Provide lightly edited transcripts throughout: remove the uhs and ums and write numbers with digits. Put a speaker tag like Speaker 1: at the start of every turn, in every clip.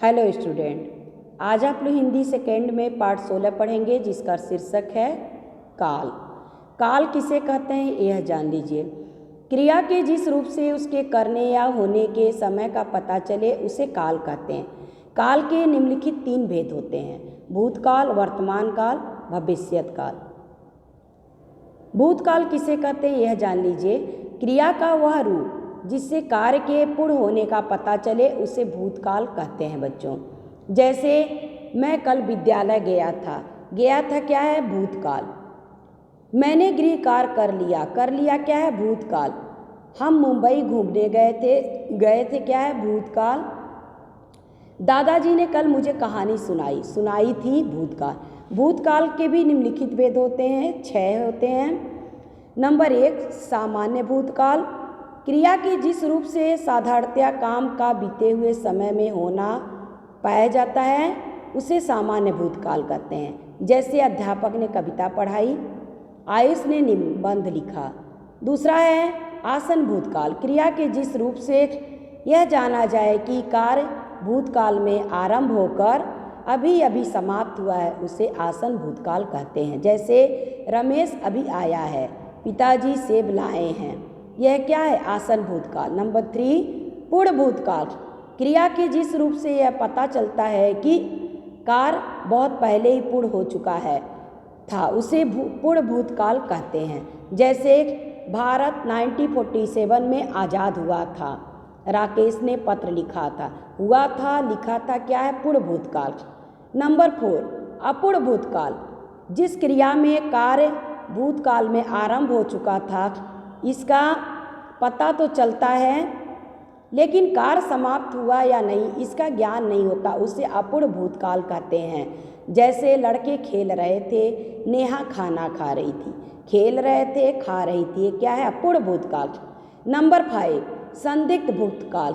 Speaker 1: Hello student, आज आप लोग हिंदी सेकेंड में पार्ट 16 पढ़ेंगे जिसका शीर्षक है काल। काल किसे कहते हैं यह जान लीजिए। क्रिया के जिस रूप से उसके करने या होने के समय का पता चले उसे काल कहते हैं। काल के निम्नलिखित 3 भेद होते हैं: भूतकाल, वर्तमान काल, भविष्यत काल। भूतकाल किसे कहते हैं यह जान लीजिए। क्रिया का वह रूप जिससे कार्य के पूर्ण होने का पता चले उसे भूतकाल कहते हैं बच्चों। जैसे मैं कल विद्यालय गया था क्या है? भूतकाल। मैंने गृह कार्य कर लिया क्या है? भूतकाल। हम मुंबई घूमने गए थे क्या है? भूतकाल। दादाजी ने कल मुझे कहानी सुनाई थी। भूतकाल। भूतकाल के भी निम्नलिखित भेद होते हैं, 6 होते हैं। नंबर 1, सामान्य भूतकाल। क्रिया के जिस रूप से साधारणतया काम का बीते हुए समय में होना पाया जाता है उसे सामान्य भूतकाल कहते हैं। जैसे अध्यापक ने कविता पढ़ाई, आयुष ने निबंध लिखा। दूसरा है आसन भूतकाल। क्रिया के जिस रूप से यह जाना जाए कि कार्य भूतकाल में आरंभ होकर अभी अभी समाप्त हुआ है उसे आसन भूतकाल कहते हैं। जैसे रमेश अभी आया है, पिताजी सेब लाए हैं। यह क्या है? आसन भूतकाल। नंबर 3, पूर्ण भूतकाल। क्रिया के जिस रूप से यह पता चलता है कि कार्य बहुत पहले ही पूर्ण हो चुका था उसे पूर्ण भूतकाल कहते हैं। जैसे भारत 1947 में आज़ाद हुआ था, राकेश ने पत्र लिखा था क्या है? पूर्ण भूतकाल। नंबर 4, अपूर्ण भूतकाल। जिस क्रिया में कार्य भूतकाल में आरंभ हो चुका था इसका पता तो चलता है लेकिन कार्य समाप्त हुआ या नहीं इसका ज्ञान नहीं होता उसे अपूर्ण भूतकाल कहते हैं। जैसे लड़के खेल रहे थे, नेहा खाना खा रही थी। खेल रहे थे, खा रही थी, क्या है? अपूर्ण भूतकाल। नंबर 5, संदिग्ध भूतकाल।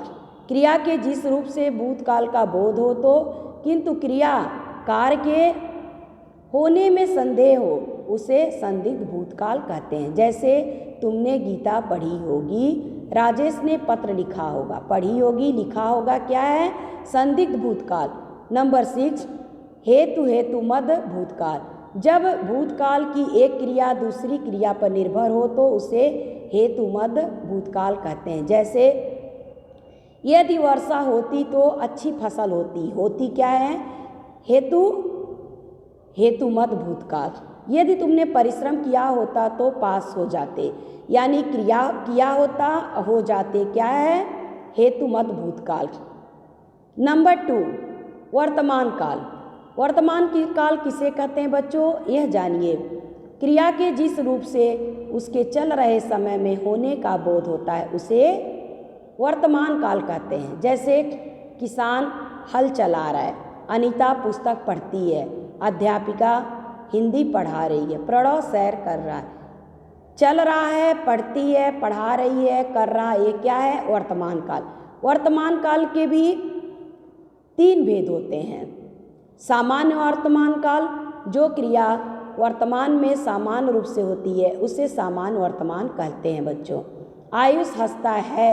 Speaker 1: क्रिया के जिस रूप से भूतकाल का बोध हो तो किंतु क्रिया कार्य के होने में संदेह हो उसे संदिग्ध भूतकाल कहते हैं। जैसे तुमने गीता पढ़ी होगी, राजेश ने पत्र लिखा होगा। पढ़ी होगी, लिखा होगा, क्या है? संदिग्ध भूतकाल। नंबर 6, हेतु मद भूतकाल। जब भूतकाल की एक क्रिया दूसरी क्रिया पर निर्भर हो तो उसे हेतु मद भूतकाल कहते हैं। जैसे यदि वर्षा होती तो अच्छी फसल होती क्या है? हेतु मद भूतकाल। यदि तुमने परिश्रम किया होता तो पास हो जाते, यानी क्रिया किया होता हो जाते, क्या है? हेतु मद भूतकाल। नंबर 2, वर्तमान काल। वर्तमान काल किसे कहते हैं बच्चों यह जानिए। क्रिया के जिस रूप से उसके चल रहे समय में होने का बोध होता है उसे वर्तमान काल कहते हैं। जैसे किसान हल चला रहा है, अनीता पुस्तक पढ़ती है, अध्यापिका हिंदी पढ़ा रही है, प्रणव सैर कर रहा है। चल रहा है, पढ़ती है, पढ़ा रही है, कर रहा है, ये क्या है? वर्तमान काल। वर्तमान काल के भी 3 भेद होते हैं। सामान्य वर्तमान काल। जो क्रिया वर्तमान में सामान्य रूप से होती है उसे सामान्य वर्तमान कहते हैं बच्चों। आयुष हंसता है,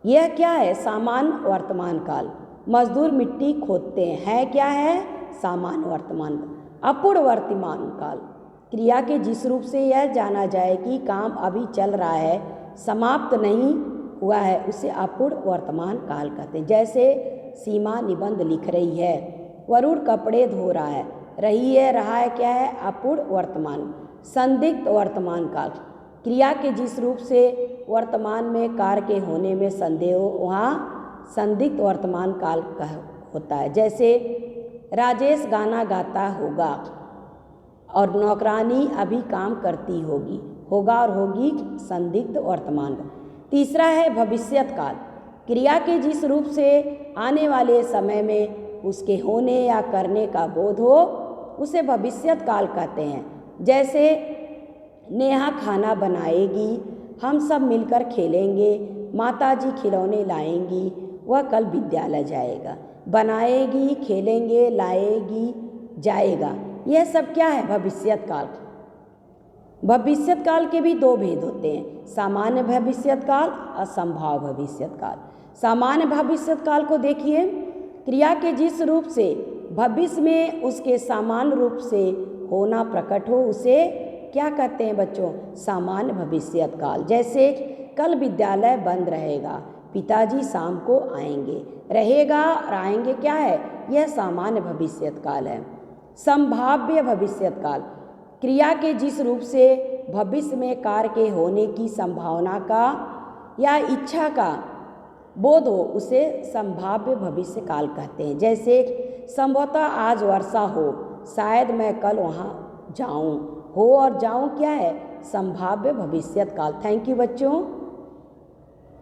Speaker 1: यह क्या है? सामान्य वर्तमान काल। मजदूर मिट्टी खोदते हैं, क्या है? सामान्य वर्तमान काल। अपूर्ण वर्तमान काल। क्रिया के जिस रूप से यह जाना जाए कि काम अभी चल रहा है, समाप्त नहीं हुआ है उसे अपूर्ण वर्तमान काल कहते हैं। जैसे सीमा निबंध लिख रही है, वरुण कपड़े धो रहा है, रहा है, क्या है? अपूर्ण वर्तमान। संदिग्ध वर्तमान काल। क्रिया के जिस रूप से वर्तमान में कार्य के होने में संदेह हो वहाँ संदिग्ध वर्तमान काल का होता है। जैसे राजेश गाना गाता होगा और नौकरानी अभी काम करती होगा और होगी संदिग्ध वर्तमान काल। तीसरा है भविष्यत काल। क्रिया के जिस रूप से आने वाले समय में उसके होने या करने का बोध हो उसे भविष्यत काल कहते हैं। जैसे नेहा खाना बनाएगी, हम सब मिलकर खेलेंगे, माताजी खिलौने लाएंगी, वह कल विद्यालय जाएगा। बनाएगी, खेलेंगे, लाएगी, जाएगा, यह सब क्या है? भविष्यत काल। भविष्यत काल के भी दो भेद होते हैं, सामान्य भविष्यत काल और संभाव्य भविष्यत काल। सामान्य भविष्यत काल को देखिए, क्रिया के जिस रूप से भविष्य में उसके सामान्य रूप से होना प्रकट हो उसे क्या कहते हैं बच्चों, सामान्य भविष्यत काल। जैसे कल विद्यालय बंद रहेगा, पिताजी शाम को आएंगे, रहेगा और आएंगे क्या है, यह सामान्य भविष्यत काल है। संभाव्य भविष्यत काल, क्रिया के जिस रूप से भविष्य में कार्य के होने की संभावना का या इच्छा का बोध हो उसे संभाव्य भविष्य काल कहते हैं। जैसे संभवतः आज वर्षा हो, शायद मैं कल वहाँ जाऊँ, हो और जाऊँ क्या है, संभाव्य भविष्यत काल। थैंक यू बच्चों।